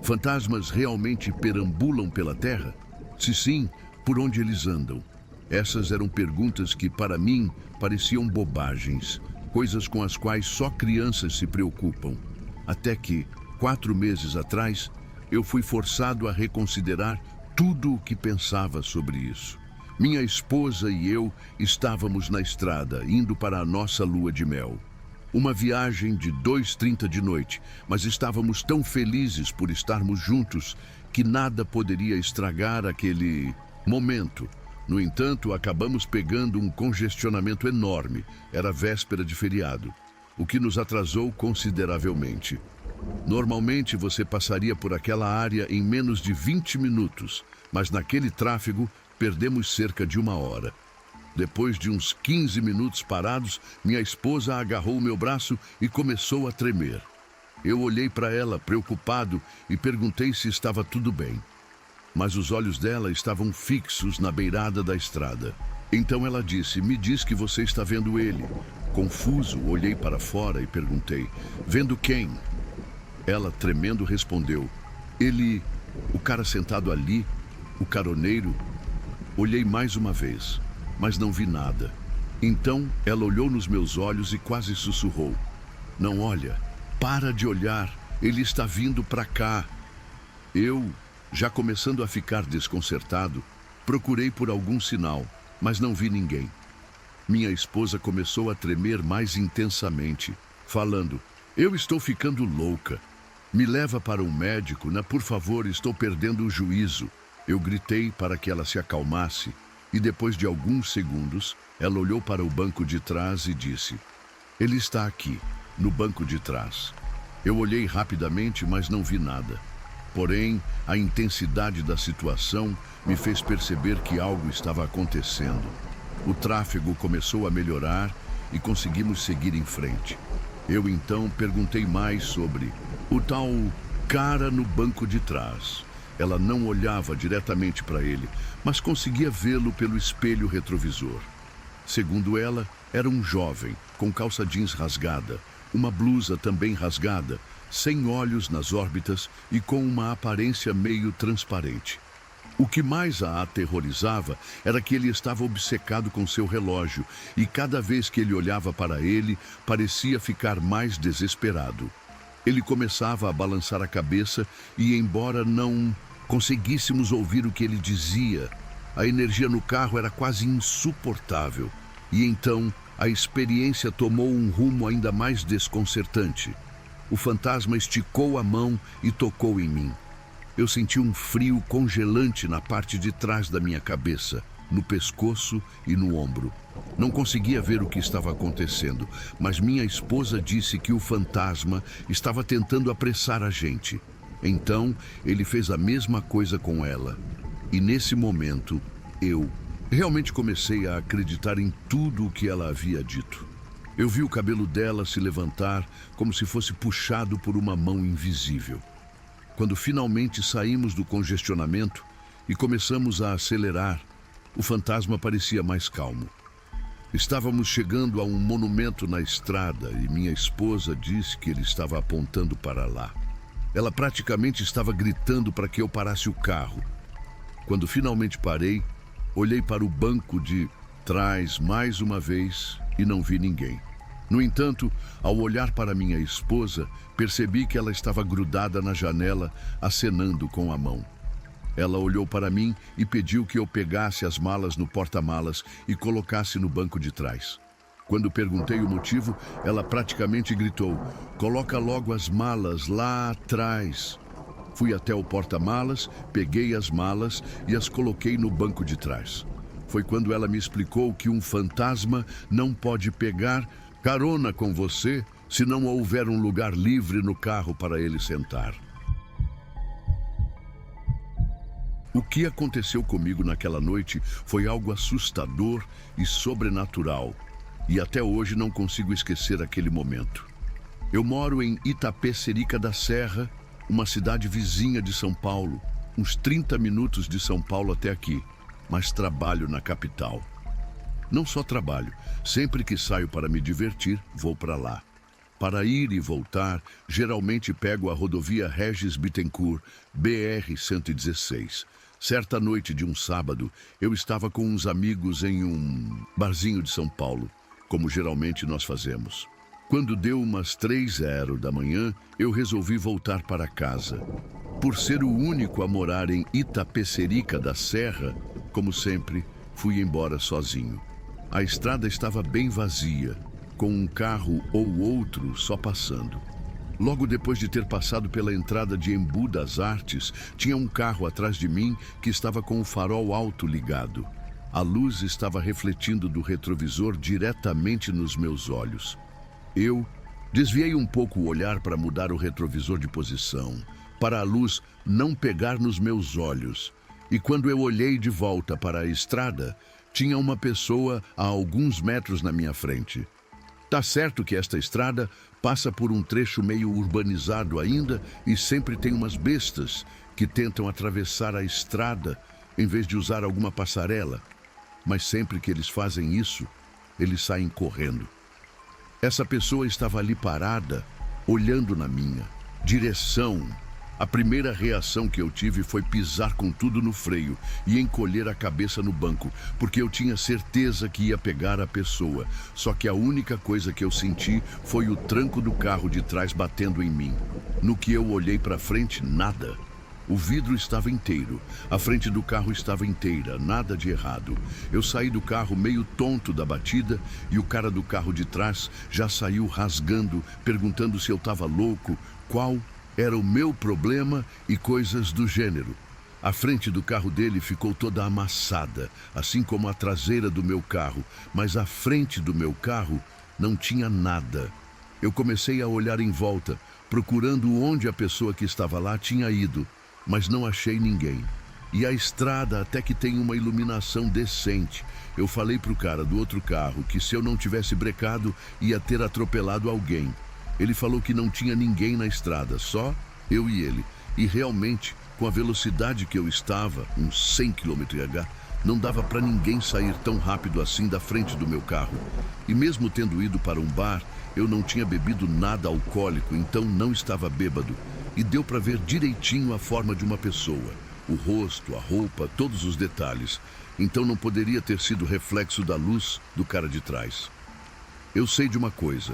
Fantasmas realmente perambulam pela Terra? Se sim, por onde eles andam? Essas eram perguntas que, para mim, pareciam bobagens, coisas com as quais só crianças se preocupam. Até que, 4 meses atrás, eu fui forçado a reconsiderar tudo o que pensava sobre isso. Minha esposa e eu estávamos na estrada, indo para a nossa lua de mel. Uma viagem de 2h30 de noite, mas estávamos tão felizes por estarmos juntos que nada poderia estragar aquele momento. No entanto, acabamos pegando um congestionamento enorme. Era véspera de feriado, o que nos atrasou consideravelmente. Normalmente você passaria por aquela área em menos de 20 minutos, mas naquele tráfego perdemos cerca de 1 hora. Depois de uns 15 minutos parados, minha esposa agarrou meu braço e começou a tremer. Eu olhei para ela, preocupado, e perguntei se estava tudo bem. Mas os olhos dela estavam fixos na beirada da estrada. Então ela disse: "Me diz que você está vendo ele." Confuso, olhei para fora e perguntei: "Vendo quem?" Ela, tremendo, respondeu: "Ele, o cara sentado ali, o caroneiro." Olhei mais uma vez, mas não vi nada. Então ela olhou nos meus olhos e quase sussurrou: "Não olha, para de olhar, ele está vindo para cá." Eu, já começando a ficar desconcertado, procurei por algum sinal, mas não vi ninguém. Minha esposa começou a tremer mais intensamente, falando: "Eu estou ficando louca. Me leva para um médico, por favor, estou perdendo o juízo." Eu gritei para que ela se acalmasse e depois de alguns segundos, ela olhou para o banco de trás e disse: "Ele está aqui, no banco de trás." Eu olhei rapidamente, mas não vi nada. Porém, a intensidade da situação me fez perceber que algo estava acontecendo. O tráfego começou a melhorar e conseguimos seguir em frente. Eu então perguntei mais sobre o tal cara no banco de trás. Ela não olhava diretamente para ele, mas conseguia vê-lo pelo espelho retrovisor. Segundo ela, era um jovem, com calça jeans rasgada, uma blusa também rasgada, sem olhos nas órbitas e com uma aparência meio transparente. O que mais a aterrorizava era que ele estava obcecado com seu relógio e cada vez que ele olhava para ele, parecia ficar mais desesperado. Ele começava a balançar a cabeça e, embora não conseguíssemos ouvir o que ele dizia, a energia no carro era quase insuportável. E então a experiência tomou um rumo ainda mais desconcertante. O fantasma esticou a mão e tocou em mim. Eu senti um frio congelante na parte de trás da minha cabeça, no pescoço e no ombro. Não conseguia ver o que estava acontecendo, mas minha esposa disse que o fantasma estava tentando apressar a gente. Então, ele fez a mesma coisa com ela. E nesse momento, eu realmente comecei a acreditar em tudo o que ela havia dito. Eu vi o cabelo dela se levantar como se fosse puxado por uma mão invisível. Quando finalmente saímos do congestionamento e começamos a acelerar, o fantasma parecia mais calmo. Estávamos chegando a um monumento na estrada e minha esposa disse que ele estava apontando para lá. Ela praticamente estava gritando para que eu parasse o carro. Quando finalmente parei, olhei para o banco de trás mais uma vez e não vi ninguém. No entanto, ao olhar para minha esposa, percebi que ela estava grudada na janela, acenando com a mão. Ela olhou para mim e pediu que eu pegasse as malas no porta-malas e colocasse no banco de trás. Quando perguntei o motivo, ela praticamente gritou: "Coloca logo as malas lá atrás." Fui até o porta-malas, peguei as malas e as coloquei no banco de trás. Foi quando ela me explicou que um fantasma não pode pegar carona com você se não houver um lugar livre no carro para ele sentar. O que aconteceu comigo naquela noite foi algo assustador e sobrenatural, e até hoje não consigo esquecer aquele momento. Eu moro em Itapecerica da Serra, uma cidade vizinha de São Paulo, uns 30 minutos de São Paulo até aqui, mas trabalho na capital. Não só trabalho, sempre que saio para me divertir, vou para lá. Para ir e voltar, geralmente pego a rodovia Regis Bittencourt, BR-116. Certa noite de um sábado, eu estava com uns amigos em um barzinho de São Paulo, como geralmente nós fazemos. Quando deu umas 3h da manhã, eu resolvi voltar para casa. Por ser o único a morar em Itapecerica da Serra, como sempre, fui embora sozinho. A estrada estava bem vazia, com um carro ou outro só passando. Logo depois de ter passado pela entrada de Embu das Artes, tinha um carro atrás de mim que estava com o farol alto ligado. A luz estava refletindo do retrovisor diretamente nos meus olhos. Eu desviei um pouco o olhar para mudar o retrovisor de posição, para a luz não pegar nos meus olhos. E quando eu olhei de volta para a estrada, tinha uma pessoa a alguns metros na minha frente. Tá certo que esta estrada passa por um trecho meio urbanizado ainda e sempre tem umas bestas que tentam atravessar a estrada em vez de usar alguma passarela. Mas sempre que eles fazem isso, eles saem correndo. Essa pessoa estava ali parada, olhando na minha direção. A primeira reação que eu tive foi pisar com tudo no freio e encolher a cabeça no banco, porque eu tinha certeza que ia pegar a pessoa. Só que a única coisa que eu senti foi o tranco do carro de trás batendo em mim. No que eu olhei para frente, nada. O vidro estava inteiro, a frente do carro estava inteira, nada de errado. Eu saí do carro meio tonto da batida e o cara do carro de trás já saiu rasgando, perguntando se eu estava louco, qual era o meu problema e coisas do gênero. A frente do carro dele ficou toda amassada, assim como a traseira do meu carro, mas a frente do meu carro não tinha nada. Eu comecei a olhar em volta, procurando onde a pessoa que estava lá tinha ido, mas não achei ninguém. E a estrada até que tem uma iluminação decente. Eu falei pro cara do outro carro que se eu não tivesse brecado, ia ter atropelado alguém. Ele falou que não tinha ninguém na estrada, só eu e ele. E realmente, com a velocidade que eu estava, uns 100 km/h, não dava para ninguém sair tão rápido assim da frente do meu carro. E mesmo tendo ido para um bar, eu não tinha bebido nada alcoólico, então não estava bêbado. E deu para ver direitinho a forma de uma pessoa. O rosto, a roupa, todos os detalhes. Então não poderia ter sido reflexo da luz do cara de trás. Eu sei de uma coisa.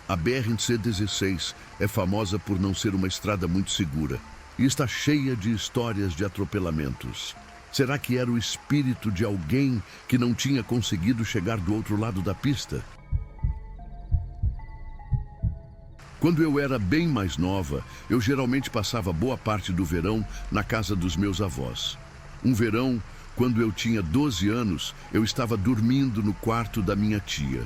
A BR-116 é famosa por não ser uma estrada muito segura e está cheia de histórias de atropelamentos. Será que era o espírito de alguém que não tinha conseguido chegar do outro lado da pista? Quando eu era bem mais nova, eu geralmente passava boa parte do verão na casa dos meus avós. Um verão, quando eu tinha 12 anos, eu estava dormindo no quarto da minha tia.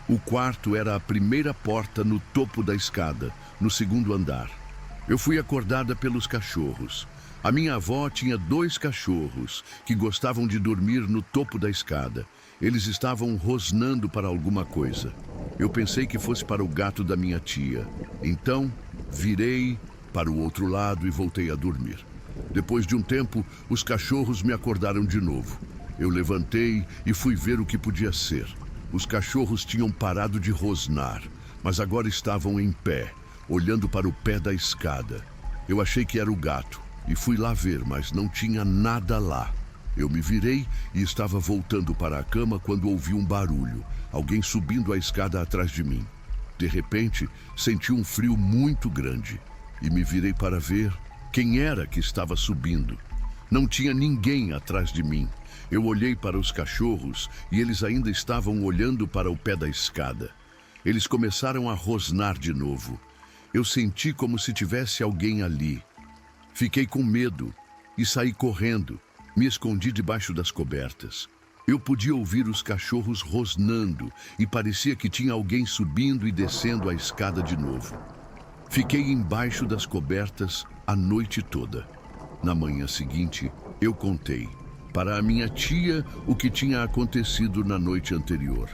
O quarto era a primeira porta no topo da escada, no segundo andar. Eu fui acordada pelos cachorros. A minha avó tinha 2 cachorros que gostavam de dormir no topo da escada. Eles estavam rosnando para alguma coisa. Eu pensei que fosse para o gato da minha tia. Então, virei para o outro lado e voltei a dormir. Depois de um tempo, os cachorros me acordaram de novo. Eu levantei e fui ver o que podia ser. Os cachorros tinham parado de rosnar, mas agora estavam em pé, olhando para o pé da escada. Eu achei que era o gato e fui lá ver, mas não tinha nada lá. Eu me virei e estava voltando para a cama quando ouvi um barulho, alguém subindo a escada atrás de mim. De repente, senti um frio muito grande e me virei para ver quem era que estava subindo. Não tinha ninguém atrás de mim. Eu olhei para os cachorros e eles ainda estavam olhando para o pé da escada. Eles começaram a rosnar de novo. Eu senti como se tivesse alguém ali. Fiquei com medo e saí correndo. Me escondi debaixo das cobertas. Eu podia ouvir os cachorros rosnando e parecia que tinha alguém subindo e descendo a escada de novo. Fiquei embaixo das cobertas a noite toda. Na manhã seguinte, eu contei para a minha tia o que tinha acontecido na noite anterior.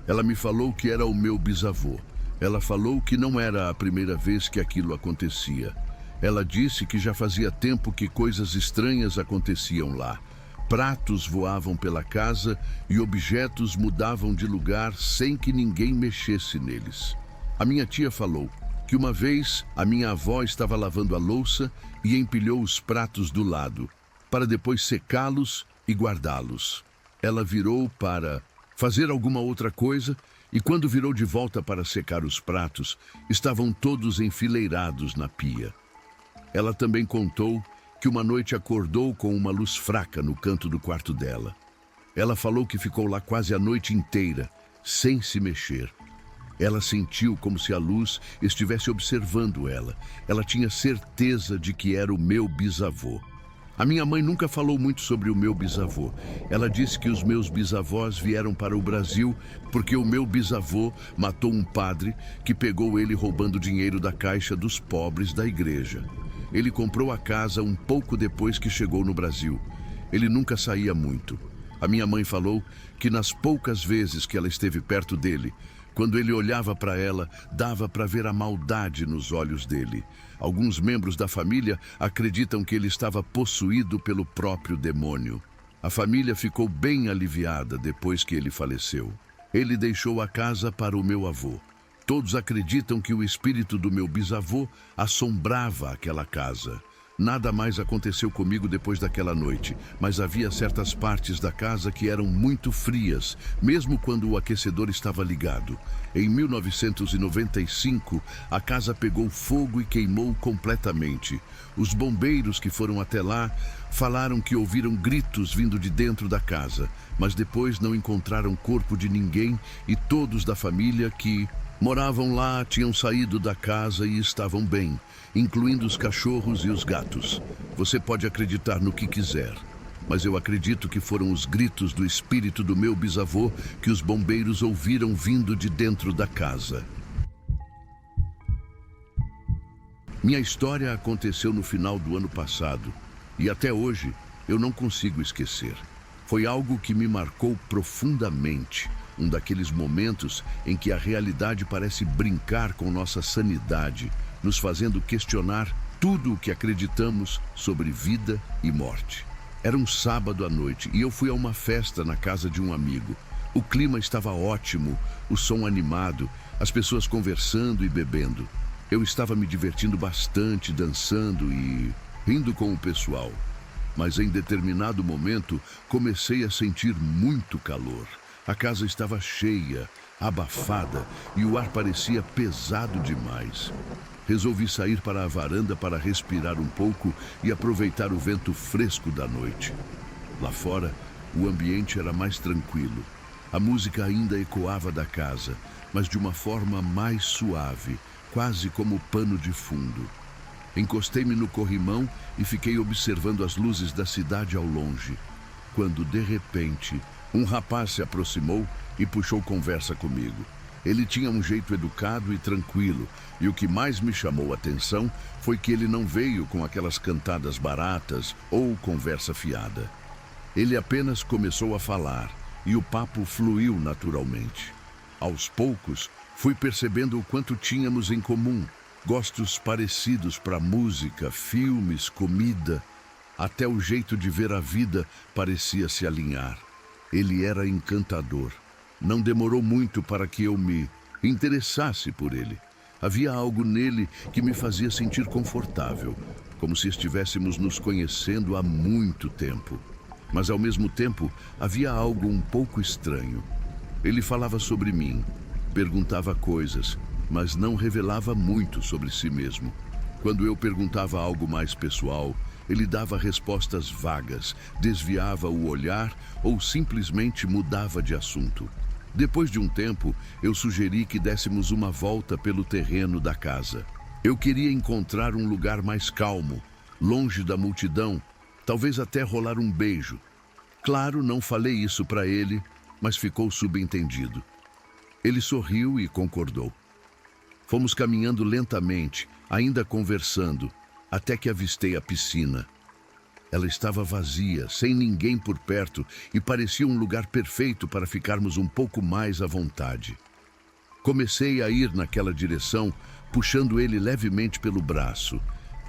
Ela me falou que era o meu bisavô. Ela falou que não era a primeira vez que aquilo acontecia. Ela disse que já fazia tempo que coisas estranhas aconteciam lá. Pratos voavam pela casa e objetos mudavam de lugar sem que ninguém mexesse neles. A minha tia falou que uma vez a minha avó estava lavando a louça e empilhou os pratos do lado, para depois secá-los e guardá-los. Ela virou para fazer alguma outra coisa e quando virou de volta para secar os pratos, estavam todos enfileirados na pia. Ela também contou que uma noite acordou com uma luz fraca no canto do quarto dela. Ela falou que ficou lá quase a noite inteira, sem se mexer. Ela sentiu como se a luz estivesse observando ela. Ela tinha certeza de que era o meu bisavô. A minha mãe nunca falou muito sobre o meu bisavô. Ela disse que os meus bisavós vieram para o Brasil porque o meu bisavô matou um padre que pegou ele roubando dinheiro da caixa dos pobres da igreja. Ele comprou a casa um pouco depois que chegou no Brasil. Ele nunca saía muito. A minha mãe falou que nas poucas vezes que ela esteve perto dele, quando ele olhava para ela, dava para ver a maldade nos olhos dele. Alguns membros da família acreditam que ele estava possuído pelo próprio demônio. A família ficou bem aliviada depois que ele faleceu. Ele deixou a casa para o meu avô. Todos acreditam que o espírito do meu bisavô assombrava aquela casa. Nada mais aconteceu comigo depois daquela noite, mas havia certas partes da casa que eram muito frias, mesmo quando o aquecedor estava ligado. Em 1995, a casa pegou fogo e queimou completamente. Os bombeiros que foram até lá falaram que ouviram gritos vindo de dentro da casa, mas depois não encontraram corpo de ninguém e todos da família que moravam lá tinham saído da casa e estavam bem, incluindo os cachorros e os gatos. Você pode acreditar no que quiser, mas eu acredito que foram os gritos do espírito do meu bisavô que os bombeiros ouviram vindo de dentro da casa. Minha história aconteceu no final do ano passado e até hoje eu não consigo esquecer. Foi algo que me marcou profundamente. Um daqueles momentos em que a realidade parece brincar com nossa sanidade, nos fazendo questionar tudo o que acreditamos sobre vida e morte. Era um sábado à noite e eu fui a uma festa na casa de um amigo. O clima estava ótimo, o som animado, as pessoas conversando e bebendo. Eu estava me divertindo bastante, dançando e rindo com o pessoal. Mas em determinado momento comecei a sentir muito calor. A casa estava cheia, abafada e o ar parecia pesado demais. Resolvi sair para a varanda para respirar um pouco e aproveitar o vento fresco da noite. Lá fora, o ambiente era mais tranquilo. A música ainda ecoava da casa, mas de uma forma mais suave, quase como pano de fundo. Encostei-me no corrimão e fiquei observando as luzes da cidade ao longe, quando, de repente, um rapaz se aproximou e puxou conversa comigo. Ele tinha um jeito educado e tranquilo, e o que mais me chamou a atenção foi que ele não veio com aquelas cantadas baratas ou conversa fiada. Ele apenas começou a falar, e o papo fluiu naturalmente. Aos poucos, fui percebendo o quanto tínhamos em comum, gostos parecidos para música, filmes, comida, até o jeito de ver a vida parecia se alinhar. Ele era encantador. Não demorou muito para que eu me interessasse por ele. Havia algo nele que me fazia sentir confortável, como se estivéssemos nos conhecendo há muito tempo. Mas ao mesmo tempo, havia algo um pouco estranho. Ele falava sobre mim, perguntava coisas, mas não revelava muito sobre si mesmo. Quando eu perguntava algo mais pessoal, ele dava respostas vagas, desviava o olhar ou simplesmente mudava de assunto. Depois de um tempo, eu sugeri que dessemos uma volta pelo terreno da casa. Eu queria encontrar um lugar mais calmo, longe da multidão, talvez até rolar um beijo. Claro, não falei isso para ele, mas ficou subentendido. Ele sorriu e concordou. Fomos caminhando lentamente, ainda conversando, até que avistei a piscina. Ela estava vazia, sem ninguém por perto e parecia um lugar perfeito para ficarmos um pouco mais à vontade. Comecei a ir naquela direção, puxando ele levemente pelo braço,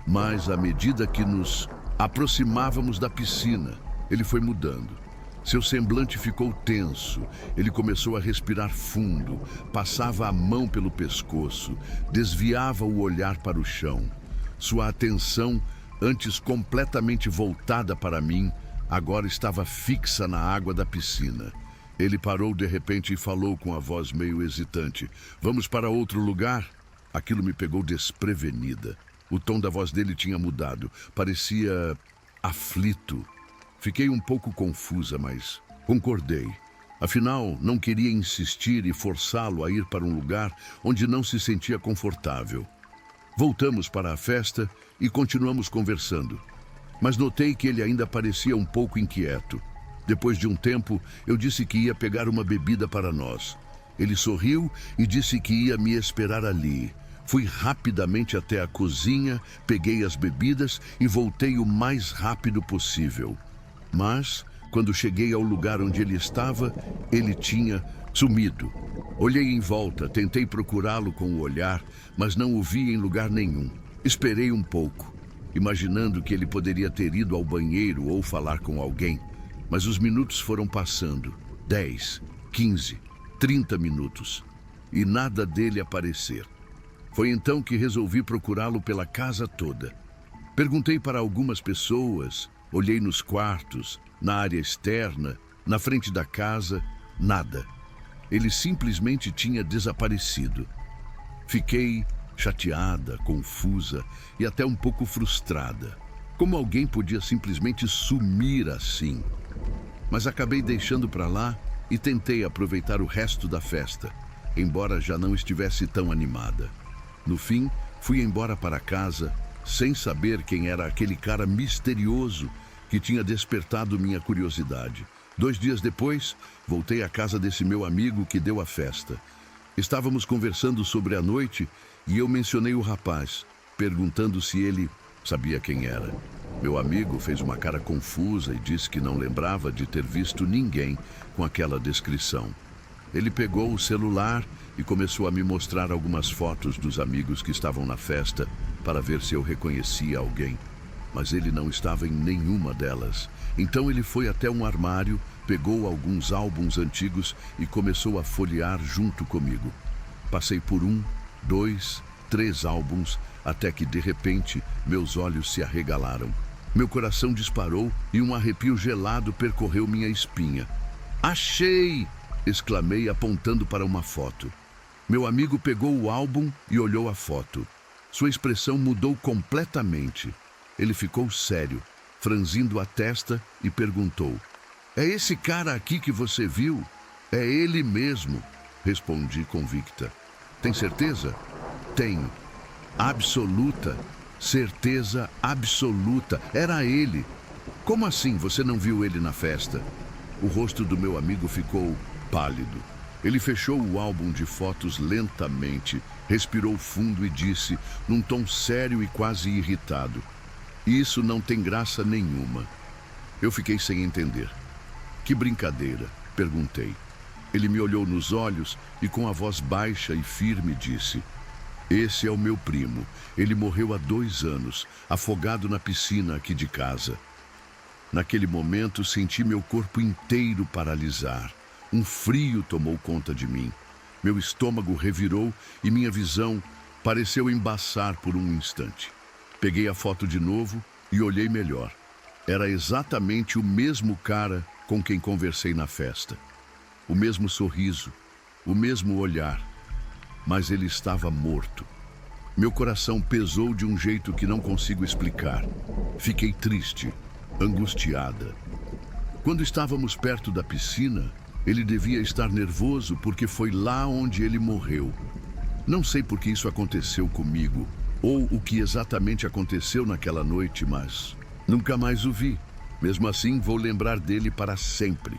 mas à medida que nos aproximávamos da piscina, ele foi mudando. Seu semblante ficou tenso. Ele começou a respirar fundo, passava a mão pelo pescoço, desviava o olhar para o chão. Sua atenção, antes completamente voltada para mim, agora estava fixa na água da piscina. Ele parou de repente e falou com a voz meio hesitante: "Vamos para outro lugar?" Aquilo me pegou desprevenida. O tom da voz dele tinha mudado. Parecia aflito. Fiquei um pouco confusa, mas concordei. Afinal, não queria insistir e forçá-lo a ir para um lugar onde não se sentia confortável. Voltamos para a festa e continuamos conversando. Mas notei que ele ainda parecia um pouco inquieto. Depois de um tempo, eu disse que ia pegar uma bebida para nós. Ele sorriu e disse que ia me esperar ali. Fui rapidamente até a cozinha, peguei as bebidas e voltei o mais rápido possível. Mas, quando cheguei ao lugar onde ele estava, ele tinha sumido. Olhei em volta, tentei procurá-lo com o olhar, mas não o vi em lugar nenhum. Esperei um pouco, imaginando que ele poderia ter ido ao banheiro ou falar com alguém. Mas os minutos foram passando, 10, 15, 30 minutos, e nada dele aparecer. Foi então que resolvi procurá-lo pela casa toda. Perguntei para algumas pessoas, olhei nos quartos, na área externa, na frente da casa, nada. Ele simplesmente tinha desaparecido. Fiquei chateada, confusa e até um pouco frustrada. Como alguém podia simplesmente sumir assim? Mas acabei deixando para lá e tentei aproveitar o resto da festa, embora já não estivesse tão animada. No fim, fui embora para casa, sem saber quem era aquele cara misterioso que tinha despertado minha curiosidade. 2 dias depois, voltei à casa desse meu amigo que deu a festa. Estávamos conversando sobre a noite e eu mencionei o rapaz, perguntando se ele sabia quem era. Meu amigo fez uma cara confusa e disse que não lembrava de ter visto ninguém com aquela descrição. Ele pegou o celular e começou a me mostrar algumas fotos dos amigos que estavam na festa para ver se eu reconhecia alguém. Mas ele não estava em nenhuma delas. Então ele foi até um armário, pegou alguns álbuns antigos e começou a folhear junto comigo. Passei por 1, 2, 3 álbuns, até que de repente meus olhos se arregalaram. Meu coração disparou e um arrepio gelado percorreu minha espinha. "Achei!" exclamei, apontando para uma foto. Meu amigo pegou o álbum e olhou a foto. Sua expressão mudou completamente. Ele ficou sério, franzindo a testa e perguntou: "É esse cara aqui que você viu?" "É ele mesmo", respondi convicta. "Tem certeza?" "Tenho. Absoluta. Certeza absoluta. Era ele." "Como assim você não viu ele na festa?" O rosto do meu amigo ficou pálido. Ele fechou o álbum de fotos lentamente, respirou fundo e disse, num tom sério e quase irritado: "Isso não tem graça nenhuma." Eu fiquei sem entender. "Que brincadeira?" perguntei. Ele me olhou nos olhos e com a voz baixa e firme disse: "Esse é o meu primo. Ele morreu há 2 anos, afogado na piscina aqui de casa." Naquele momento senti meu corpo inteiro paralisar. Um frio tomou conta de mim. Meu estômago revirou e minha visão pareceu embaçar por um instante. Peguei a foto de novo e olhei melhor. Era exatamente o mesmo cara com quem conversei na festa. O mesmo sorriso, o mesmo olhar, mas ele estava morto. Meu coração pesou de um jeito que não consigo explicar. Fiquei triste, angustiada. Quando estávamos perto da piscina, ele devia estar nervoso porque foi lá onde ele morreu. Não sei por que isso aconteceu comigo, ou o que exatamente aconteceu naquela noite, mas nunca mais o vi. Mesmo assim, vou lembrar dele para sempre.